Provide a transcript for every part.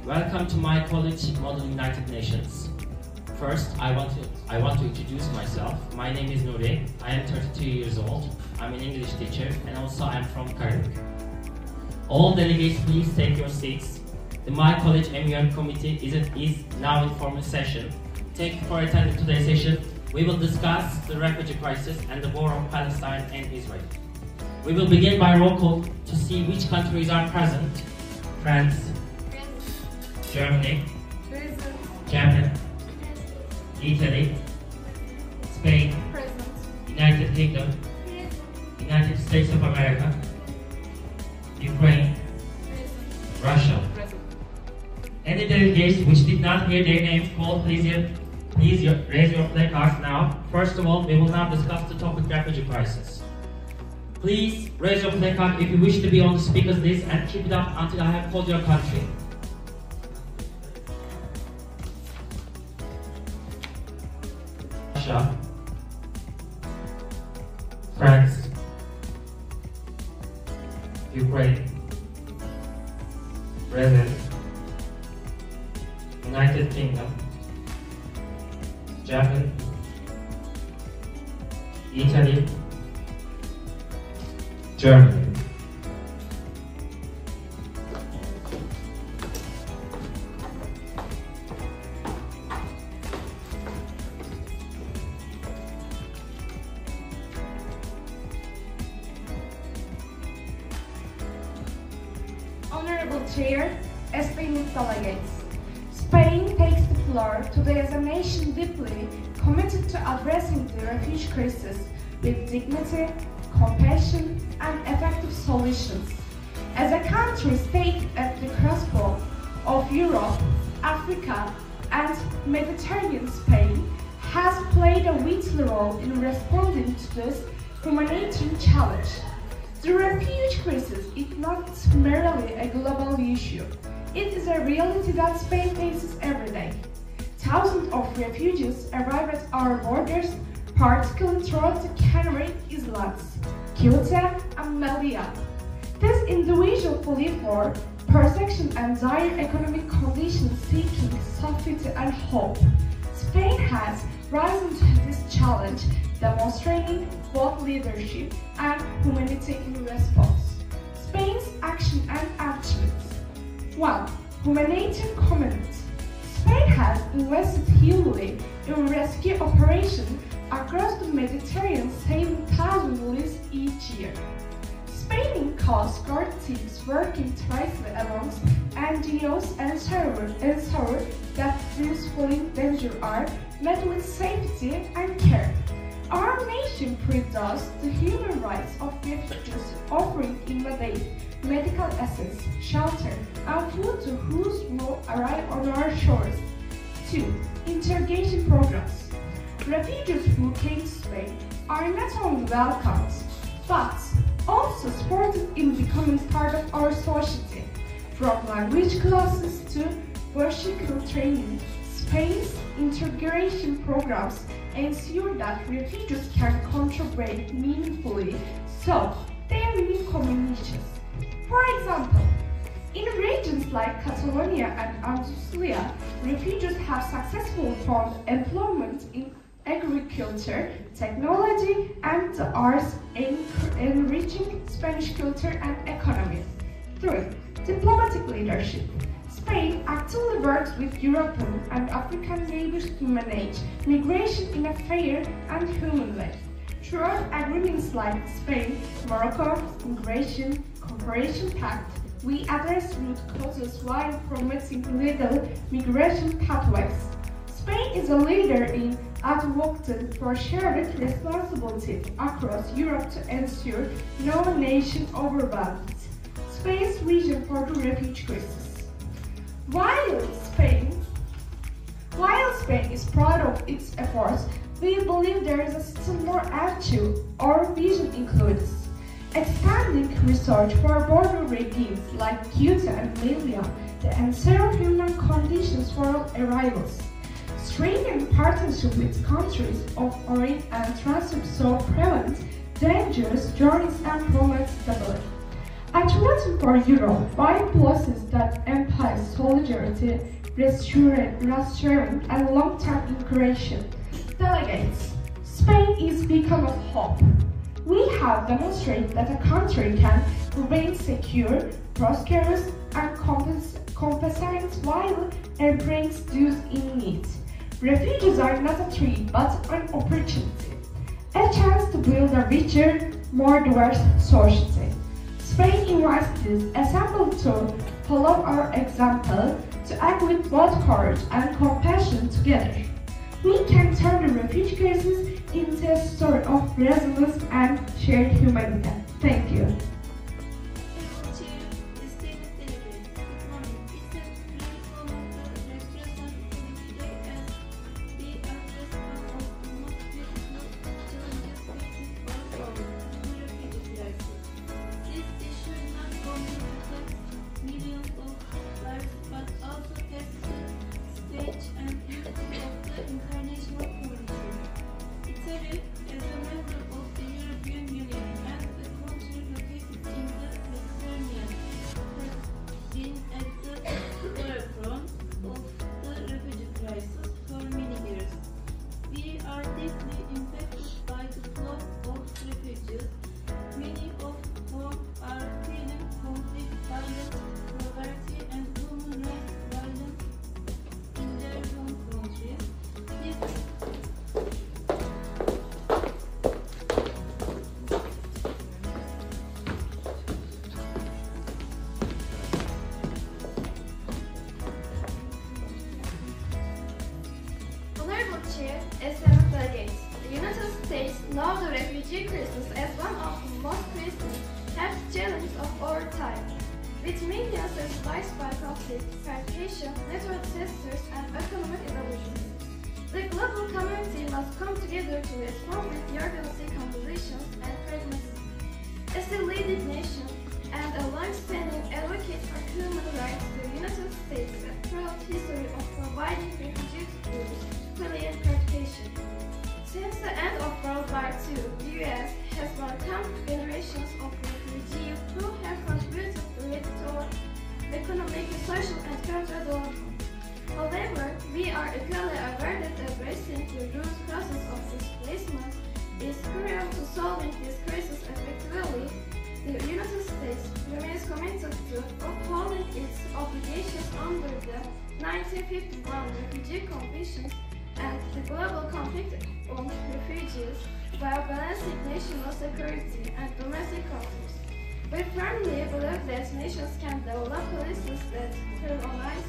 Welcome to my college, Model United Nations. First, I want to introduce myself. My name is Nuri. I am 32 years old. I'm an English teacher, and also I'm from Karabük. All delegates, please take your seats. The My College MUN committee is now in formal session. Thank you for attending today's session. We will discuss the refugee crisis and the war of Palestine and Israel. We will begin by roll call to see which countries are present. France, Germany, Japan, Italy, Spain, United Kingdom, United States of America, Ukraine, Russia. Any delegates which did not hear their names called, please raise your placards now. First of all, we will now discuss the topic refugee crisis. Please raise your placard if you wish to be on the speakers list and keep it up until I have called your country. Russia, France, Ukraine, Brazil, United Kingdom, Japan, Italy, Germany. Honorable Chair, esteemed delegates, Spain takes the floor today as a nation deeply committed to addressing the refugee crisis with dignity, compassion, and effective solutions. As a country stationed at the crossroads of Europe, Africa, and Mediterranean, Spain has played a vital role in responding to this humanitarian challenge. The refugee crisis is not merely a global issue. It is a reality that Spain faces every day. Thousands of refugees arrive at our borders, particularly throughout the Canary Islands, Ceuta and Melilla. These individuals flee for persecution and dire economic conditions, seeking safety and hope. Spain has risen to this challenge, demonstrating both leadership and humanitarian response. Spain's action and achievements. 1. Humanitarian commitment. Spain has invested heavily in rescue operations across the Mediterranean, saving thousands of lives each year. Spain Coast Guard teams working tirelessly amongst NGOs ensure that those fleeing danger are met with safety and care. Our nation preserves the human rights of refugees, offering immediate medical assistance, shelter, and food to those who arrive on our shores. 2. Integration programs. Refugees who came to Spain are not only welcomed, but also supported in becoming part of our society. From language classes to vocational training, Spain's integration programs ensure that refugees can contribute meaningfully to their new communities. For example, in regions like Catalonia and Andalusia, refugees have successfully found employment in agriculture, technology, and the arts, enriching Spanish culture and economy. 3. Diplomatic leadership. Spain actively works with European and African neighbors to manage migration in a fair and human way. Throughout agreements like Spain-Morocco Migration Cooperation Pact, we address root causes while promoting legal migration pathways. Spain is a leader in advocating for shared responsibility across Europe to ensure no nation overwhelmed Spain's vision for the refugee crisis. While Spain is proud of its efforts, we believe there is still more achieve. Our vision includes expanding research for border regions like Ceuta and Melilla to ensure human conditions for all arrivals, strengthening partnership with countries of origin and transit so prevent dangerous journeys and promote stability. Patriotism for Europe, five pluses that imply solidarity, reassuring, and long-term integration. Delegates, Spain is beacon of hope. We have demonstrated that a country can remain secure, prosperous, and compensates while it brings those in need. Refugees are not a threat, but an opportunity, a chance to build a richer, more diverse society. Spain invites this assembly to follow our example, to act with both courage and compassion together. We can turn the refugee crisis into a story of resilience and shared humanity. Thank you. Esteemed delegates, the United States know the refugee crisis as one of the most pressing health challenges of our time. With millions displaced by conflict, fragmentation, natural disasters, and economic evolution, the global community must come together to respond with urgency, conversations, and pragmatism. As a leading nation and a long-standing advocate for human rights, the United States has a proud history of providing refugee groups clear practitioner. Since the end of World War II, the U.S. has welcomed generations of refugees who have contributed greatly toward economic, social, and cultural development. However, we are equally aware that addressing the root causes of displacement is crucial to solving this crisis effectively. The United States remains committed to upholding its obligations under the 1951 Refugee Convention and the Global Compact on Refugees, while balancing national security and domestic conflicts. We firmly believe that nations can develop policies that harmonize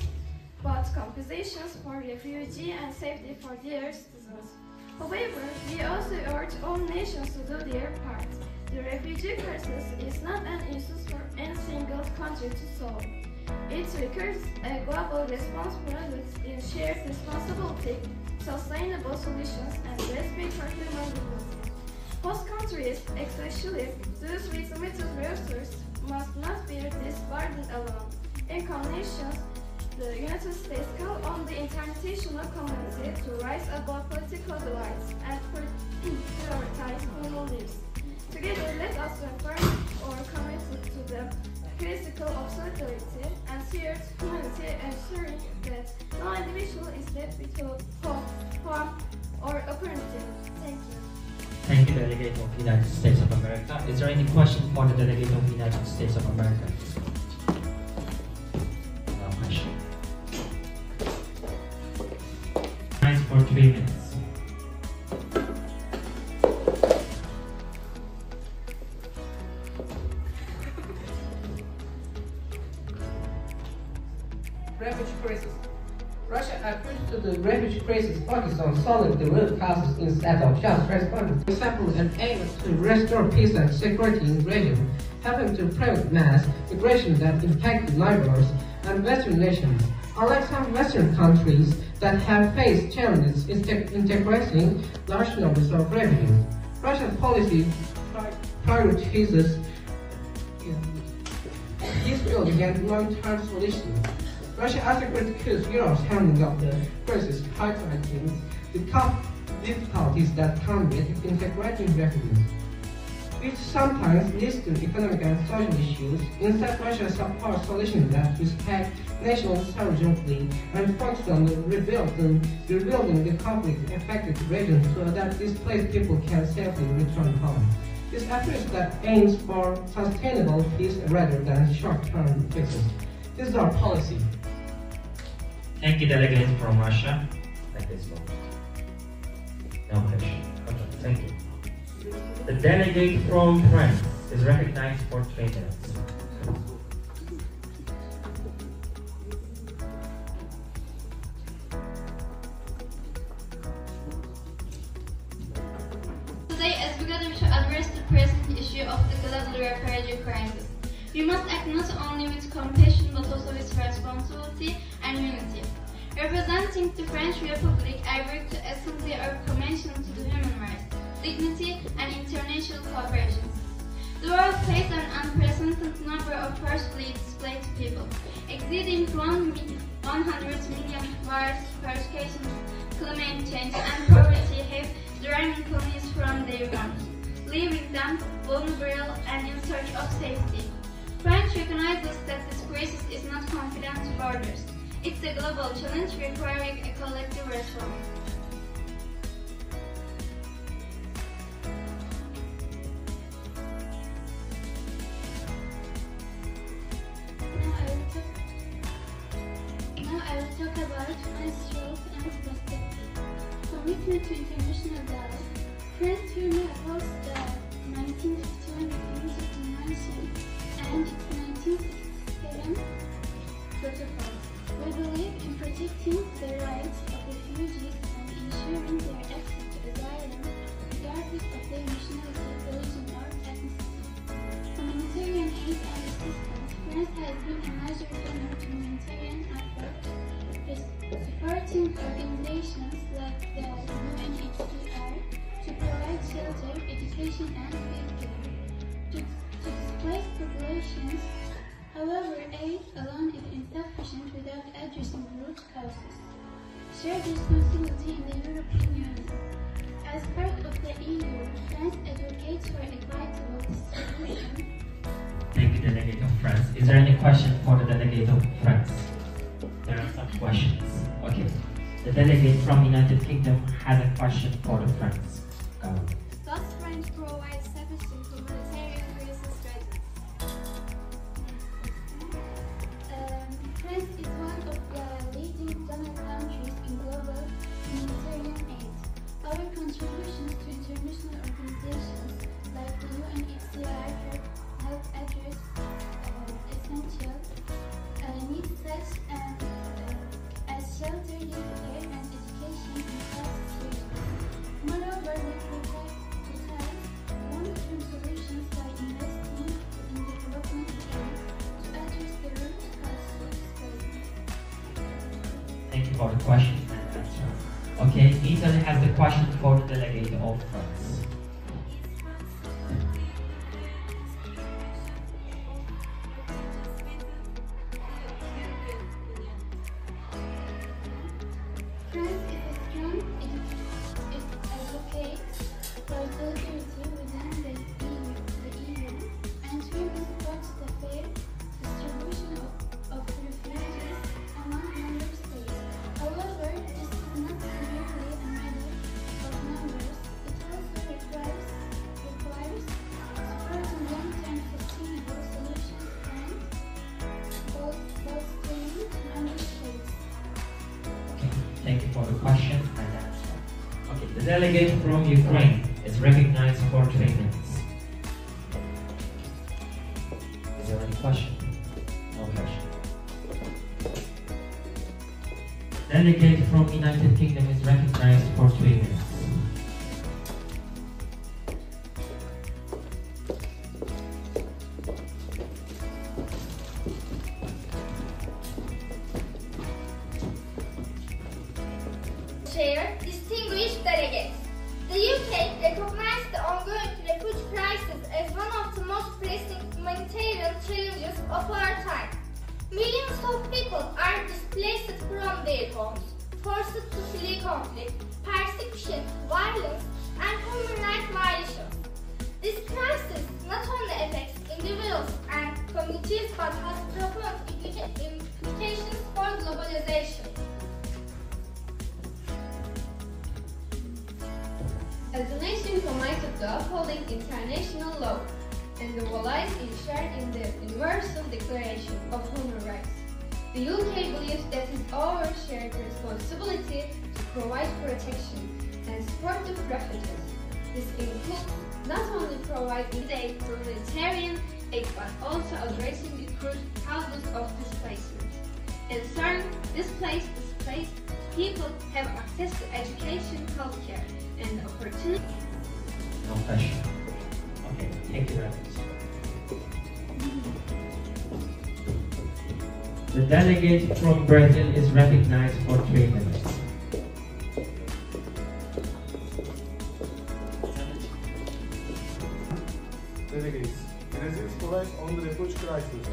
both compensations for refugee and safety for their citizens. However, we also urge all nations to do their part. The refugee crisis is not an issue for any single country to solve. It requires a global response rooted in shared responsibility, sustainable solutions, and respect for human dignity. Host countries, especially those with limited resources, must not bear this burden alone. In conclusion, the United States call on the international community to rise above political divides and prioritize human lives. Together, let us affirm our commitment to the principle of solidarity and shared humanity, ensuring that no individual is left without hope, harm, or opportunity. Thank you. Thank you, Delegate of the United States of America. Is there any question for the Delegate of the United States of America? No question. Time for 3 minutes. Refugee crisis. Russia approach to the refugee crisis focused on solving the root causes instead of just responding. For example, an aim to restore peace and security in the region, helping to prevent mass migration that impact the neighbors and Western nations. Unlike some Western countries that have faced challenges in integrating large numbers of refugees, Russia's policy prioritizes peaceful and long-term solutions. Russia also criticizes Europe's handling of the crisis, highlighting the difficulties that come with integrating refugees. which sometimes leads to economic and social issues. Instead, Russia supports solutions that respect national sovereignty and focus on rebuilding the conflict-affected regions so that displaced people can safely return home. This approach that aims for sustainable peace rather than short-term fixes. This is our policy. Thank you, delegates from Russia. At this moment. No question. Okay, thank you. The delegate from France is recognized for 3 minutes. Today, as we gather to address the present issue of the global refugee crisis, we must act not only with compassion but also with responsibility and unity. Representing the French Republic, I bring to assembly our Convention to the Human Rights, Dignity and International Cooperation. The world faces an unprecedented number of forcibly displaced people, exceeding 100 million wars, persecutions, climate change and poverty have driven colonies from their homes, leaving them vulnerable and in search of safety. France recognizes that this crisis is not confined to borders. It's a global challenge requiring a collective response. Now I will talk about France's role and perspective. Commitment to international dialogue. France firmly opposed the 1951 Refugee Convention and its 1967 protocol. We believe in protecting the rights of refugees and ensuring their access to asylum regardless of their nationality, religion or ethnicity. Humanitarian aid and assistance. France has been a major donor to humanitarian efforts, supporting organizations like the UNHCR to provide shelter, education and healthcare to displaced populations. However, aid alone is insufficient without addressing the root causes. Shared responsibility in the European Union. As part of the EU, France advocates for equitable distribution. Thank you, delegate of France. Is there any question for the delegate of France? There are some questions. Okay. The delegate from United Kingdom has a question for the France government. Does France provide sufficient humanitarian crisis readiness? France is one of the leading donor countries in global humanitarian aid. Our contributions to international organizations like the UNHCR help address essential needs such as shelter, healthcare, and education in crisis regions. Moreover, we provide long-term solutions by investing in development aid to address the root causes of this crisis. Thank you for the question and answer. Okay, Italy has the question for the delegate of France. France is a strong advocate for solidarity within the EU and firmly supports the fair distribution of refugees among member states. However, this is not merely a matter of numbers, it also requires supporting long-term sustainable solutions and bolstering member states. Okay, thank you for the question and answer. Okay, the delegate from Ukraine is recognized for 3 minutes. Is there any question? No question. Delegate from United Kingdom is recognized for 3 minutes. Chair, distinguished delegates, the UK recognized the ongoing refugee crisis as one of the most pressing humanitarian challenges of our time. Millions of people are displaced from their homes, forced to flee conflict, persecution, violence, and human rights violations. This crisis not only affects individuals and communities but has profound implications for globalization. As a nation committed to upholding international law and the values enshrined in the Universal Declaration of Human Rights, the UK believes that it is our shared responsibility to provide protection and support the refugees. This includes not only providing humanitarian aid but also addressing the causes of displacement. Ensuring displaced people have access to education, healthcare, and opportunity. No question. Okay, thank you very much. The delegate from Brazil is recognized for 3 minutes. Delegates, Brazil relies on the refugee crisis.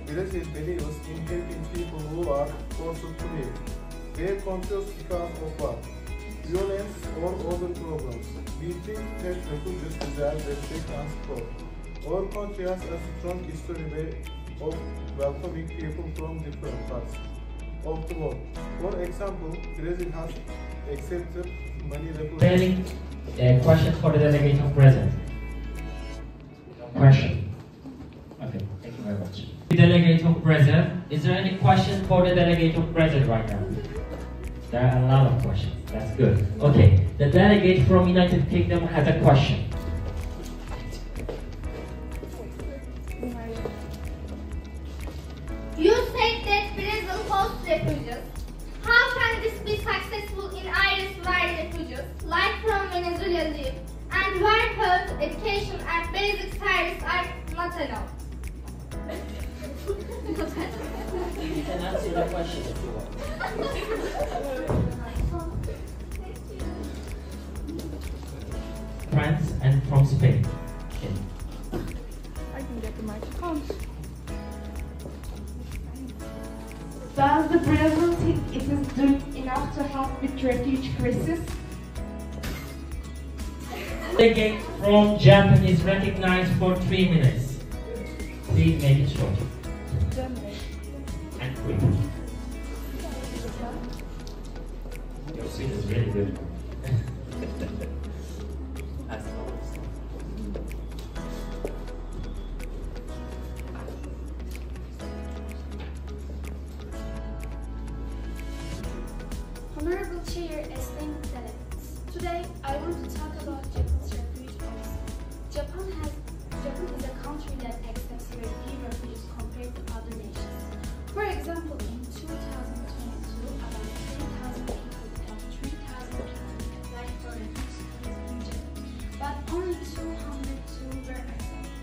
Brazil believes in helping people who are forced to leave their countries because of war, violence, or other problems. We think that refugees deserve respect and support. Our country has a strong history of welcoming people from different parts of the world. For example, Brazil has accepted many refugees. Question for the delegate of Brazil. Question. Okay, thank you very much. The delegate of Brazil, is there any question for the delegate of Brazil right now? There are a lot of questions. That's good. Okay, the delegate from United Kingdom has a question. You said that Brazil hosts refugees. How can this be successful in areas where refugees, like from Venezuela, live, and where health, education, and basic services are not enough? You can answer the question if you want. France and from Spain. Okay. I can get the microphone. Does the Brazil think it is doing enough to help with refugee crisis? Delegate from Japan is recognized for 3 minutes. Please make it short and quick. Your speech is really good. As follows. Honorable Chair, esteemed delegates, today I want to talk about Japan's refugee policy. Japan is a country that accepts very few refugees compared to other nations. For example, in 2022, about 3,000 people and 3,000 people applied for refugee in Japan, but only 202 were accepted.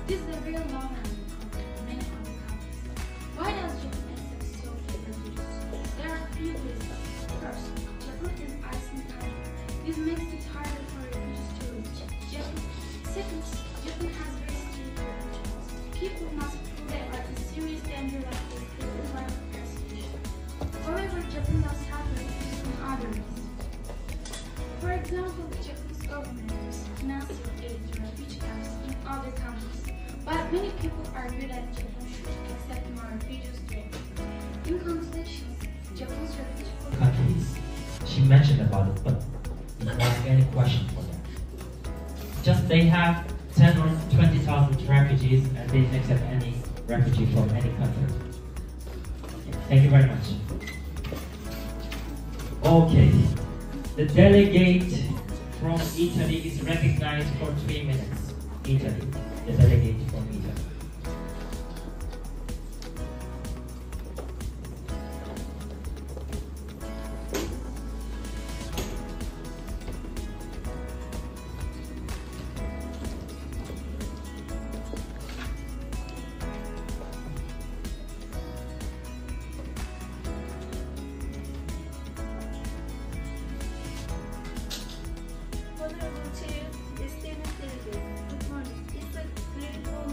This is a very low number compared to many other countries. Why does Japan accept so few refugees? There are a few reasons. First, Japan is an island country. This makes it harder for refugees to reach Japan. Second, Japan has very strict refugee laws. People must prove they are a serious danger like this by persecution. However, Japan does have refugees in other ways. For example, the Japanese government gives financial aid to refugee camps in other countries. But many people argue that Japan should accept more refugees directly. In conclusion, Japan's refugee Countries. She mentioned about it, but did not ask any question for them. Just they have 10 or 20,000 refugees and they didn't accept any refugee from any country. Thank you very much. Okay. The delegate from Italy is recognized for 3 minutes. Italy. The delegate from Italy. Honorable Chair, esteemed delegates, good morning. It's a grateful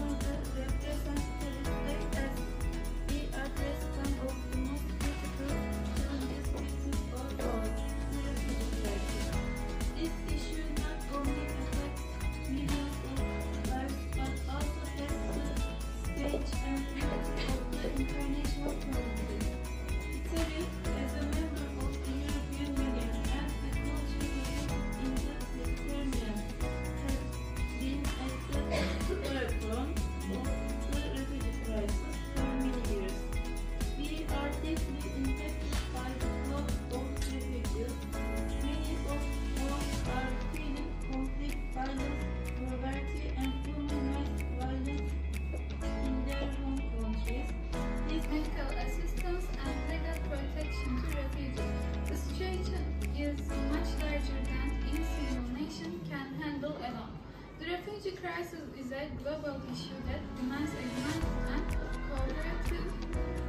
crisis is a global issue that demands a united and cooperative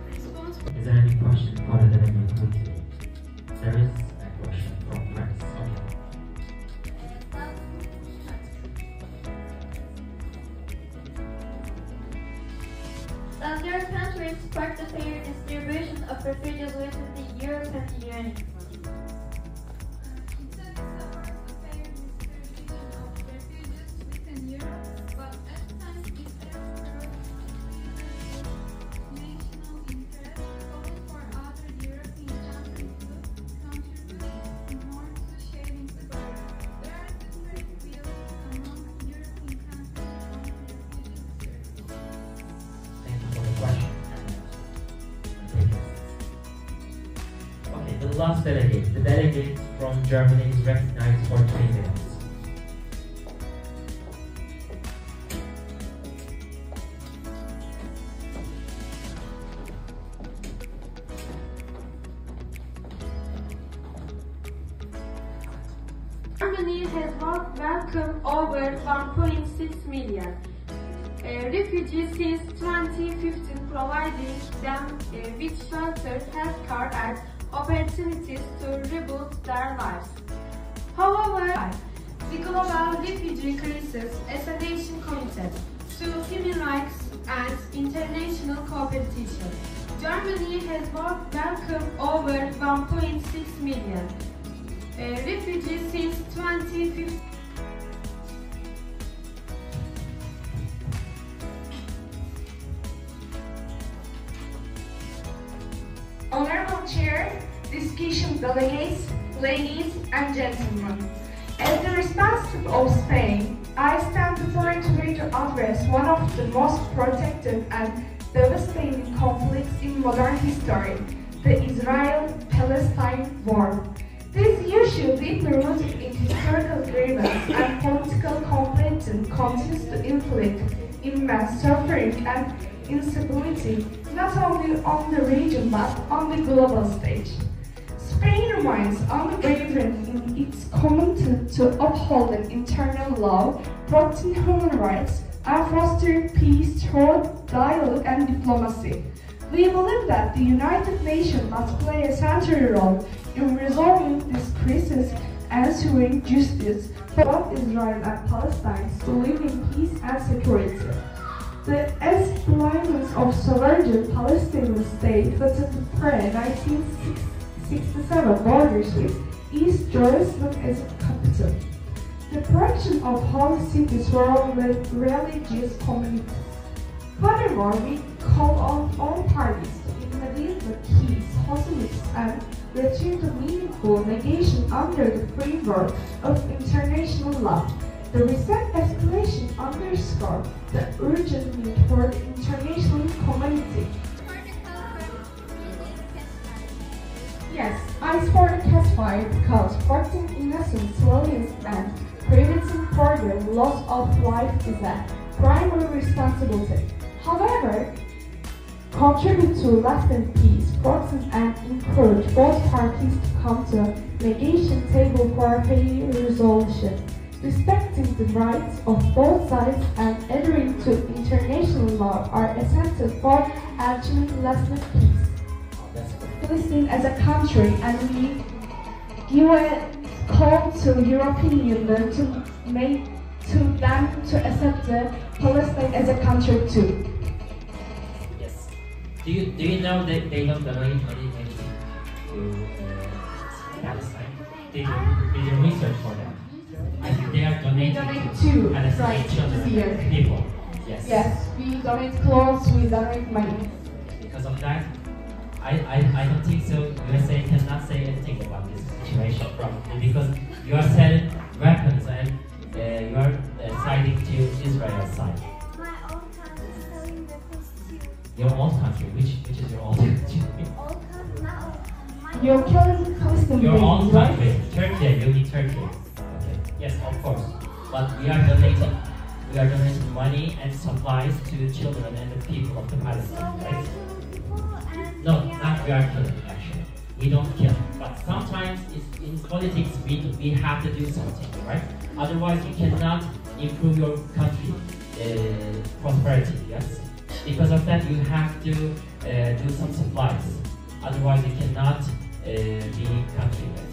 response. Is there any question for the delegate today? There is a question from friends. Does your country support the fair distribution of refugees within the European Union? The last delegate, the delegate from Germany, is recognized for 3 minutes. Germany has welcomed over 1.6 million refugees since 2015, providing them with shelter, healthcare, and opportunities to rebuild their lives. However, the global refugee crisis escalation committed to human rights and international cooperation. Germany has welcomed over 1.6 million refugees since 2015. Honorable Chair, distinguished delegates, ladies and gentlemen, as the representative of Spain, I stand before you today to address one of the most protected and devastating conflicts in modern history, the Israel-Palestine war. This issue, deeply rooted in historical grievance and political competition, continues to inflict immense suffering and instability, not only on the region but on the global stage. Spain remains unwavering in its commitment to upholding internal law, protecting human rights, and fostering peace through dialogue and diplomacy. We believe that the United Nations must play a central role in resolving this crisis and ensuring justice for both Israel and Palestine to live in peace and security. The establishment of sovereign Palestinian state within the pre-1967 borders with East Jerusalem as capital. The correction of holy cities for all religious communities. Furthermore, we call on all parties to immediately cease hostilities and return to meaningful negation under the framework of international law. The recent escalation underscores the urgent need for the international community. Yes, I support the ceasefire because protecting innocent civilians and preventing further loss of life is a primary responsibility. However, contribute to lasting peace, protect and encourage both parties to come to negotiation table for a fair resolution. Respecting the rights of both sides and adhering to international law are essential for achieving lasting peace. Palestine as a country, and we give a call to the European Union to accept the Palestine as a country too. Yes. Do you know that they don't donate money to Palestine? Did you research for them? I think they are donating to Palestinian children, people. Yes. Yes, we donate clothes, we donate money. Because of that, I don't think so. USA cannot say anything about this situation probably because you are selling weapons and you are siding to Israel's side. My own country is selling weapons too. Your own country, which is your own country? All country, not my You're killing Palestinian Your own babies, right? country, Turkey. You mean Turkey? Okay. Yes, of course. But we are donating money and supplies to the children and the people of the Palestine, right? No, not we are killing actually. We don't kill. But sometimes in politics we have to do something, right? Otherwise you cannot improve your country prosperity, yes? Because of that, you have to do some supplies. Otherwise, you cannot be country-led.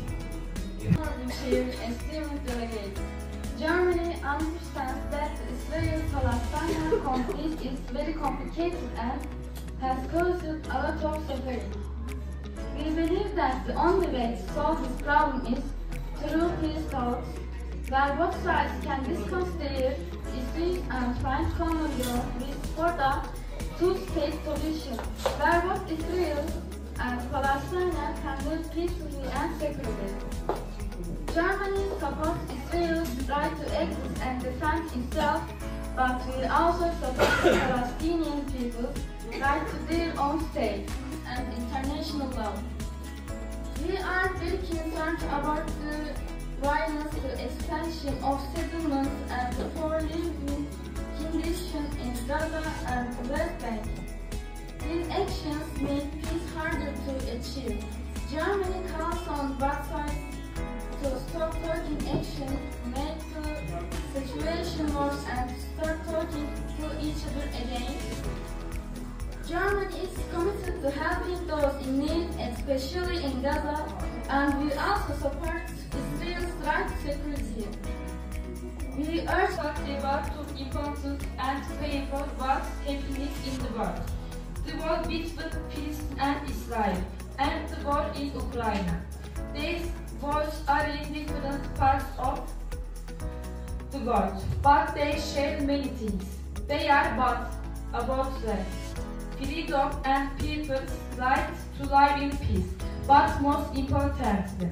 Esteemed delegates, Germany understands that the Israel-Palestine conflict is very complicated and has caused a lot of suffering. We believe that the only way to solve this problem is through peace talks, where both sides can discuss their issues and find common ground for the two-state solution, where both Israel and Palestine can live peacefully and securely. Germany supports Israel's right to exist and defend itself, but will also support the Palestinian people's right to their own state and international law. We are very concerned about the violence, the expansion of settlements, and the poor living conditions in Gaza and the West Bank. These actions make peace harder to achieve. Germany calls on both sides to stop taking action, make the situation worse, and start talking to each other again. Germany is committed to helping those in need, especially in Gaza, and we also support Israel's right to security. We urge the war to important and painful what's happening in the world. The war between peace and Israel, and the war in Ukraine. These wars are in different parts of the world, but they share many things. They are both about freedom and people's right to live in peace, but most importantly,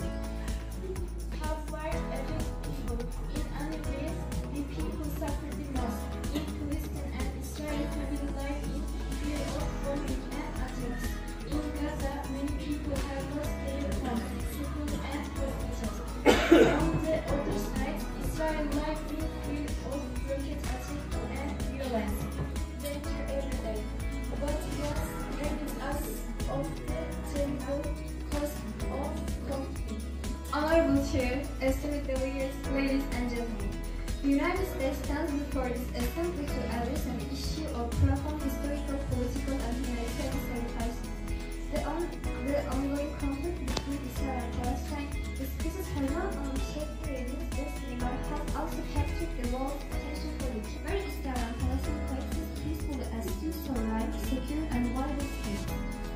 Have war affect people in any ways the people suffer the most. In Palestine and Israel, family life in fear of bombing and attacks. In Gaza, many people have lost their homes, schools and hospitals. On the other side, Israel life in fear of rocket attack and violence. Danger every day. But what reminds us of the terrible cost of conflict. Honorable Chair, esteemed delegates, ladies and gentlemen, the United States stands before this assembly to address an issue of profound historical, political, and humanitarian sacrifice. The ongoing conflict between Israel and Palestine, this crisis has not only shaped the region's destiny but has also captured the world's attention for the where Israel and Palestine coexist peacefully as two sovereign, secure, and viable states.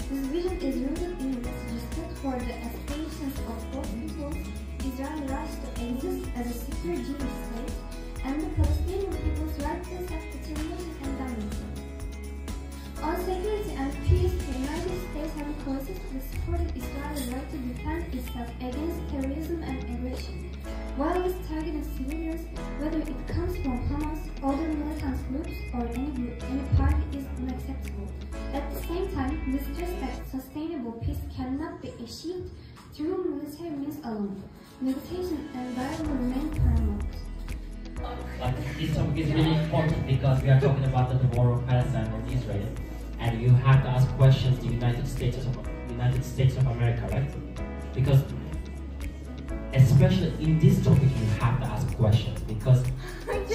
This vision is rooted in respect for the aspirations of both peoples, Israel's right to exist as a secure Jewish state, and the Palestinian people's right to self-determination and dignity. On security and peace, the United States has consistently supported Israel's right to defend itself against terrorism and aggression. Violence targeting civilians, whether it comes from Hamas, other militant groups, or any party, is unacceptable. At the same time, we stress that sustainable peace cannot be achieved through military means alone. Negotiation and dialogue remain paramount. Like, this topic is really important because we are talking about the war of Palestine and Israel, and you have to ask questions to United States of America, right? Because especially in this topic, you have to ask questions because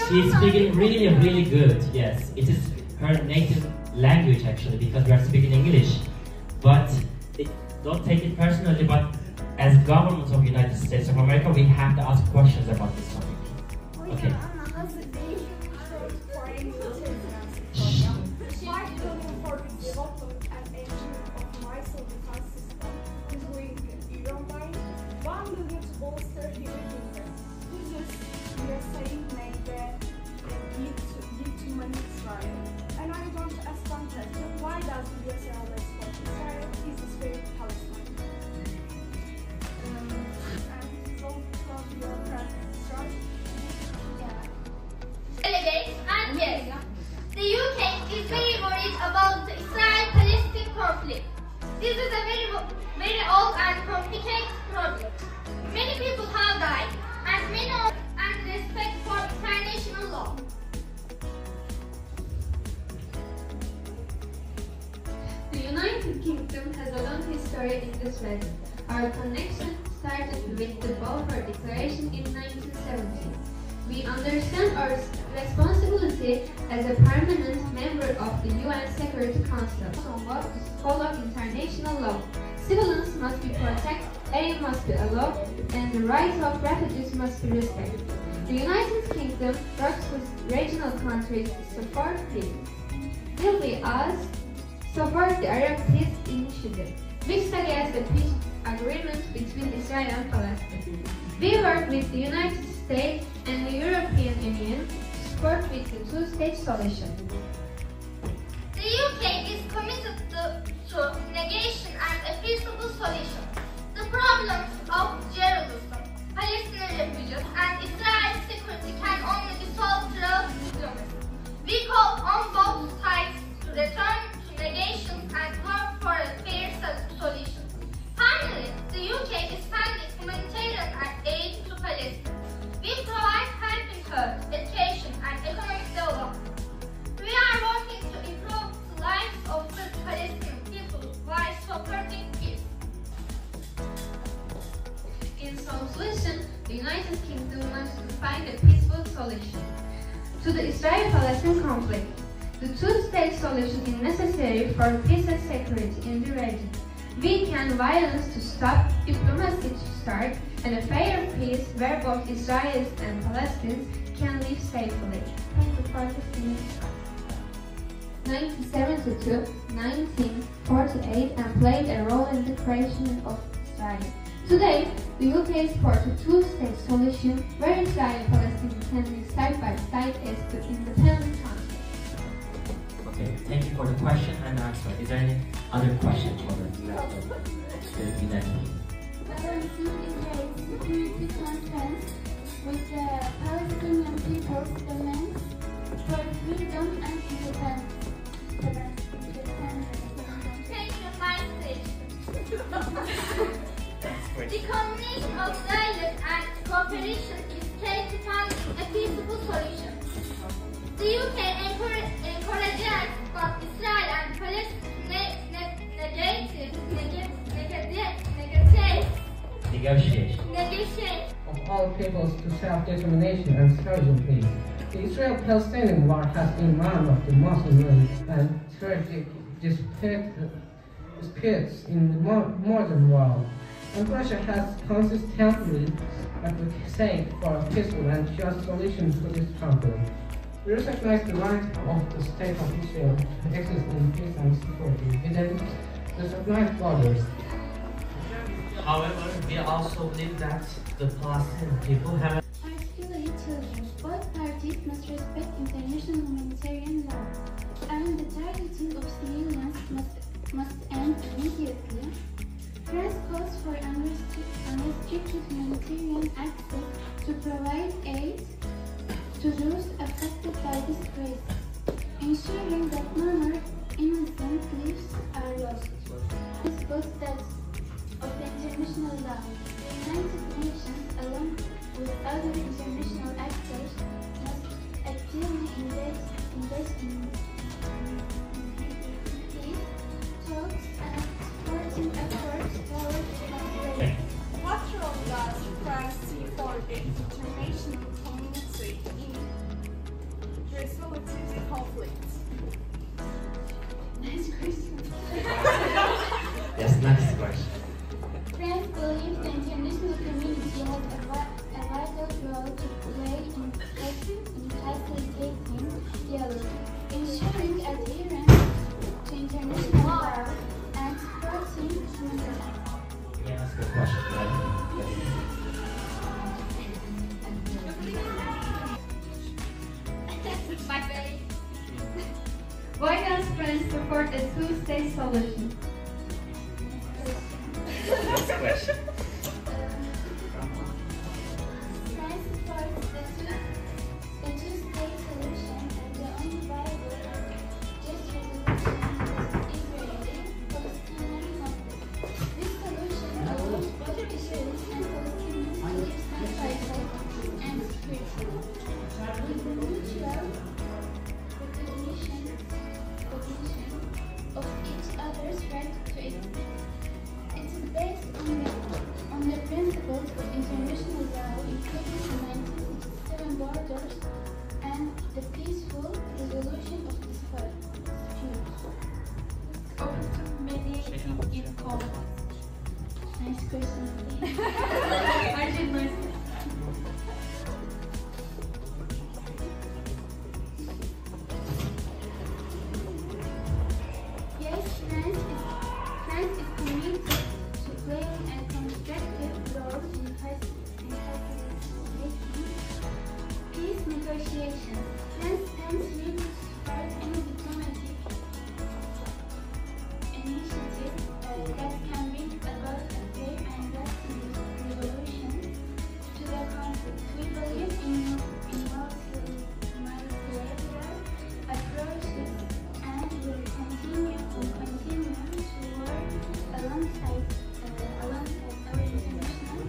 she's speaking really, really good. Yes, it is her native language actually because we are speaking English. But don't take it personally. But as government of United States of America, we have to ask questions about this topic. Okay. And I want to ask context, why does the USA always support Israel? Is this very Palestine? And this is all because you are president, right? Delegates and guests, the UK is very worried about the Israel-Palestine conflict. This is a very old and complicated problem. Many people have died, and many and respect for international law. The United Kingdom has a long history in this matter. Our connection started with the Balfour Declaration in 1970. We understand our responsibility as a permanent member of the UN Security Council on what is follow international law. Civilians must be protected, aid must be allowed, and the rights of refugees must be respected. The United Kingdom works with regional countries to support peace. Will we ask support the Arab Peace Initiative, which suggests a peace agreement between Israel and Palestine. We work with the United States and the European Union to support with the two-state solution. The UK is committed to negotiation and a peaceable solution. The problems of Jerusalem, Palestinian refugees, and Israel's security can only be solved through diplomacy. We call on both sides to return to negotiations and work for a fair solution. Finally, the UK is sending humanitarian aid to Palestine. We provide livelihood, education, and economic development. We are working to improve the lives of the Palestinian people while supporting peace. In conclusion, the United Kingdom wants to find a peaceful solution to the Israel-Palestine conflict. The two-state solution is necessary for peace and security in the region. We can violence to stop, diplomacy to start, and a fair peace where both Israelis and Palestinians can live safely. Thank you for listening. 1972, 1948, and played a role in the creation of Israel. Today, the UK supports a two-state solution where Israel and Palestine can live side by side as two independent countries. Okay, thank you for the question and answer. Is there any other questions for the United Kingdom? Israel's security conference with the Palestinian people's demands for freedom and independence. Thank you, my station. The combination of dialogue and cooperation is key to finding a peaceable solution. The UK encourages both Israel and Palestine negotiate of all peoples to self-determination and sovereignty. The Israel-Palestinian war has been one of the most violent and tragic disputes in the modern world, and Russia has consistently advocated for a peaceful and just solution to this conflict. We recognize the right of the state of Israel to exist in peace and security within the recognized borders. However, we also believe that the Palestinian people have Particularly children, both parties must respect international humanitarian law, and the targeting of civilians must end immediately. France calls for unrestricted humanitarian access to provide aid to those affected by this crisis, ensuring that no more innocent lives are lost. This both steps of the international law. The United Nations, along with other international actors, must actively invest in peace talks and supporting efforts towards reconciliation. What role does France see for the international community in resolving the conflict? Nice question. Yes, next question. France believes the international community has a vital role to play in facilitating dialogue, ensuring adherence to international law, and supporting human rights. May I ask a question? my way. Why does France support a two-state solution? Next question. France supports the two-state solution as the only viable and just resolution of the Israeli-Palestinian conflict. This solution allows both Israelis and Palestinians to live side by side and securely, with the mutual recognition of each other's right to exist. It is based on in conflict. Nice question. I did myself. Yes, France is committed to playing a constructive role in facilitating peace negotiations. France stands ready to support any diplomatic initiative that can bring about a fair and lasting resolution to the conflict. We believe in multilateral approaches and will continue to work alongside our international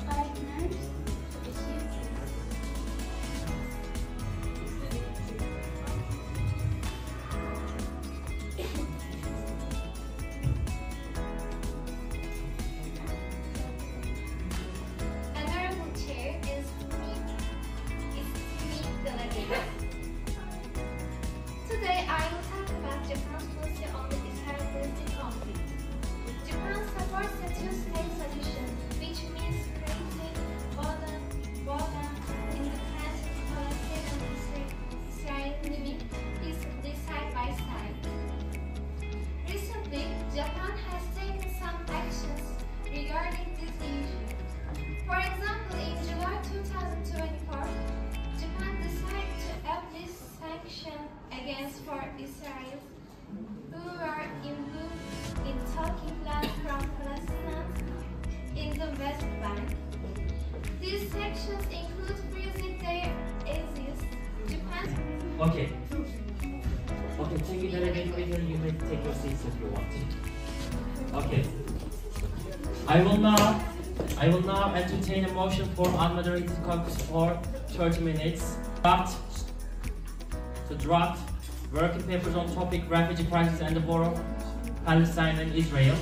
partners to achieve this. Honorable Chair is delegate. Today I will talk about Japan's policy on the Israel-Palestine conflict. Japan supports a two-state solution, which means creating both an independent Palestine and Israel living peacefully side by side. Recently, Japan has taken some actions regarding this issue. For example, in July 2024, Japan decided to abolish sanctions against Israel, who are involved in taking land from Palestinians in the West Bank. These sanctions include freezing their assets. Japan's Okay, thank you, Delegate. You may take your seats if you want. Okay. I will now entertain a motion for unmoderated caucus for 30 minutes. Draft working papers on topic refugee crisis and the war of Palestine and Israel.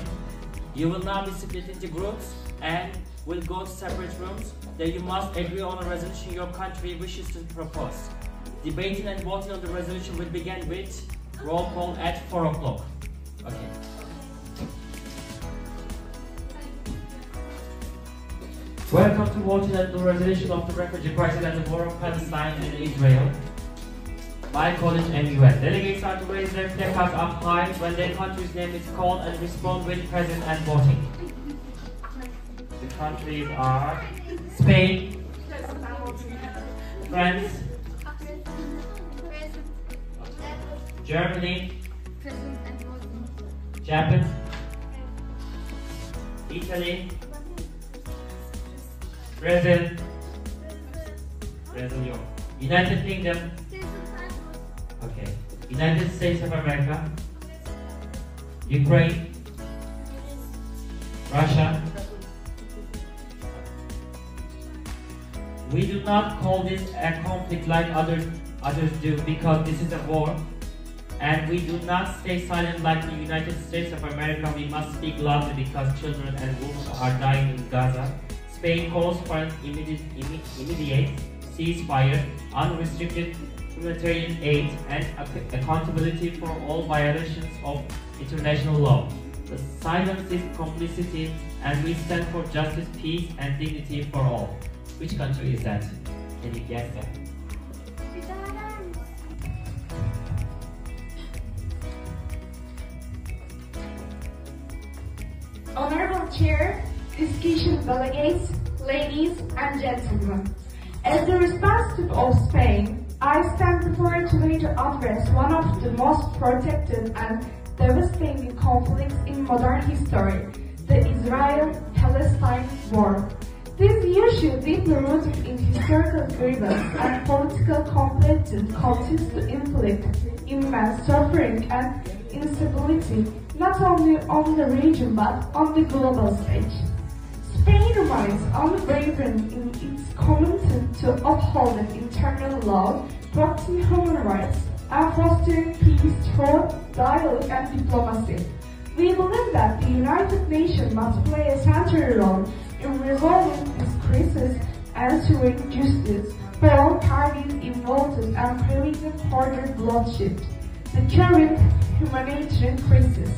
You will now be split into groups and will go to separate rooms. There you must agree on a resolution your country wishes to propose. Debating and voting on the resolution will begin with roll call at 4 o'clock. Okay. Welcome to voting on the resolution of the refugee crisis and the war of Palestine and Israel by College MUN. Delegates are to raise their placards up high when their country's name is called and respond with present and voting. The countries are Spain, France, Germany, Japan, Italy, Brazil, United Kingdom, okay, United States of America, Ukraine, Russia. We do not call this a conflict like others do because this is a war, and we do not stay silent like the United States of America. We must speak loudly because children and women are dying in Gaza. Spain calls for an immediate ceasefire, unrestricted humanitarian aid, and accountability for all violations of international law. The silence is complicity, and we stand for justice, peace, and dignity for all. Which country is that? Can you guess that? Honorable Chair, discussion delegates, ladies and gentlemen. As the representative of Spain, I stand before you today to address one of the most protected and devastating conflicts in modern history, the Israel-Palestine war. This issue, deeply rooted in historical grievance and political competition, continues to inflict immense suffering and instability not only on the region but on the global stage. Spain remains unwavering in its commitment to upholding internal law, protecting human rights, and fostering peace through dialogue and diplomacy. We believe that the United Nations must play a central role in resolving this crisis, ensuring justice for all parties involved, and preventing further bloodshed. The current humanitarian crisis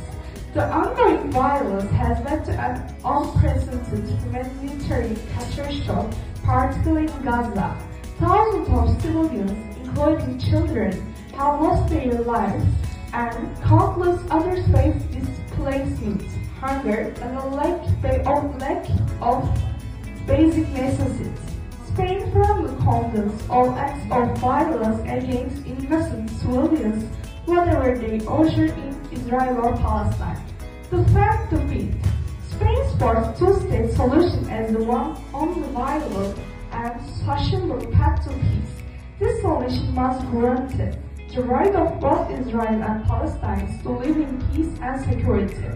The ongoing violence has led to an unprecedented humanitarian catastrophe, particularly in Gaza. Thousands of civilians, including children, have lost their lives, and countless others face displacement, hunger, and a lack of basic necessities. Spain firmly condemns all acts of violence against innocent civilians, whether they occur in Israel or Palestine. The fact defeat. Spain supports two-state solution as the one only viable and sustainable path to peace. This solution must guarantee the right of both Israel and Palestine to live in peace and security.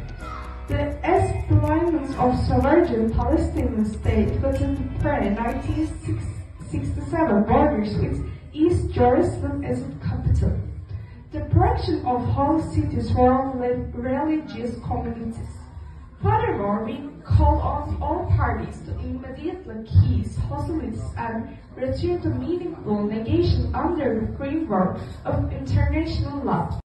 The establishment of sovereign Palestinian state within the pre-1967 borders with East Jerusalem as its capital. The protection of whole cities for religious communities. Furthermore, we call on all parties to immediately cease hostilities and return to meaningful negotiation under the framework of international law.